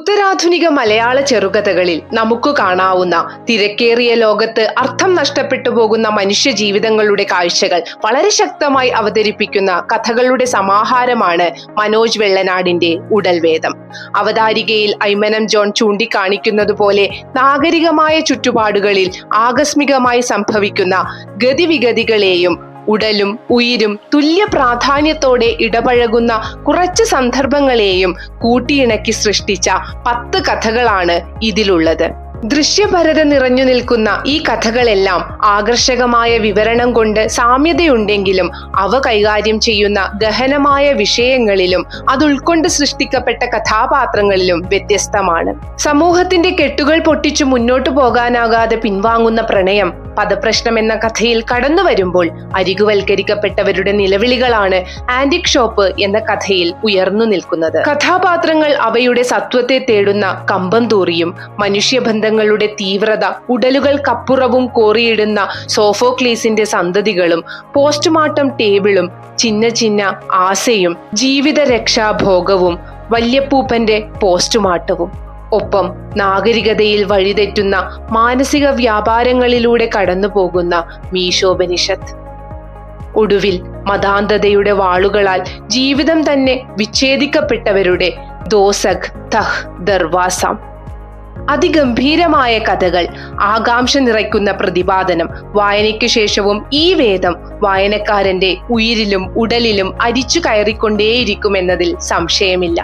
ഉത്തരാധുനിക മലയാള ചെറുകഥകളിൽ നമുക്ക് കാണാവുന്ന തിരക്കേറിയ ലോകത്ത് അർത്ഥം നഷ്ടപ്പെട്ടു പോകുന്ന മനുഷ്യ ജീവിതങ്ങളുടെ കാഴ്ചകൾ വളരെ ശക്തമായി അവതരിപ്പിക്കുന്ന കഥകളുടെ സമാഹാരമാണ് മനോജ് വെള്ളനാടിന്റെ ഉടൽവേദം. അവതാരികയിൽ ഐമനം ജോൺ ചൂണ്ടിക്കാണിക്കുന്നത് പോലെ നാഗരികമായ ചുറ്റുപാടുകളിൽ ആകസ്മികമായി സംഭവിക്കുന്ന ഗതിവിഗതികളെയും ഉടലും ഉയിരും തുല്യ പ്രാധാന്യത്തോടെ ഇടപഴകുന്ന കുറച്ച് സന്ദർഭങ്ങളെയും കൂട്ടിയിണക്കി സൃഷ്ടിച്ച 10 കഥകളാണ് ഇതിലുള്ളത്. ദൃശ്യഭരത നിറഞ്ഞു നിൽക്കുന്ന ഈ കഥകളെല്ലാം ആകർഷകമായ വിവരണം കൊണ്ട് സാമ്യതയുണ്ടെങ്കിലും അവ കൈകാര്യം ചെയ്യുന്ന ഗഹനമായ വിഷയങ്ങളിലും അത് ഉൾക്കൊണ്ട് സൃഷ്ടിക്കപ്പെട്ട കഥാപാത്രങ്ങളിലും വ്യത്യസ്തമാണ്. സമൂഹത്തിന്റെ കെട്ടുകൾ പൊട്ടിച്ചു മുന്നോട്ടു പോകാനാകാതെ പിൻവാങ്ങുന്ന പ്രണയം പദപ്രശ്നം എന്ന കഥയിൽ കടന്നു വരുമ്പോൾ അരികുവൽക്കരിക്കപ്പെട്ടവരുടെ നിലവിളികളാണ് ആന്റിക് ഷോപ്പ് എന്ന കഥയിൽ ഉയർന്നു നിൽക്കുന്നത്. കഥാപാത്രങ്ങൾ അവയുടെ സത്വത്തെ തേടുന്ന കമ്പം തൂറിയും മനുഷ്യബന്ധങ്ങളുടെ തീവ്രത ഉടലുകൾക്കപ്പുറവും കോറിയിടുന്ന സോഫോക്ലീസിന്റെ സന്തതികളും പോസ്റ്റ്മോർട്ടം ടേബിളും ചിന്ന ചിന്ന ആസയും ജീവിത രക്ഷാഭോഗവും വല്യപ്പൂപ്പന്റെ പോസ്റ്റ്മോർട്ടവും ഒപ്പം നാഗരികതയിൽ വഴിതെറ്റുന്ന മാനസിക വ്യാപാരങ്ങളിലൂടെ കടന്നു പോകുന്ന മീശോപനിഷത്ത്. ഒടുവിൽ മതാന്ധതയുടെ വാളുകളാൽ ജീവിതം തന്നെ വിച്ഛേദിക്കപ്പെട്ടവരുടെ ദോസഖ് തഹ് ദർവാസം. അതിഗംഭീരമായ കഥകൾ, ആകാംക്ഷ നിറയ്ക്കുന്ന പ്രതിപാദനം. വായനയ്ക്കു ശേഷവും ഈ വേദം വായനക്കാരന്റെ ഉയിരിലും ഉടലിലും അരിച്ചു കയറിക്കൊണ്ടേയിരിക്കുമെന്നതിൽ സംശയമില്ല.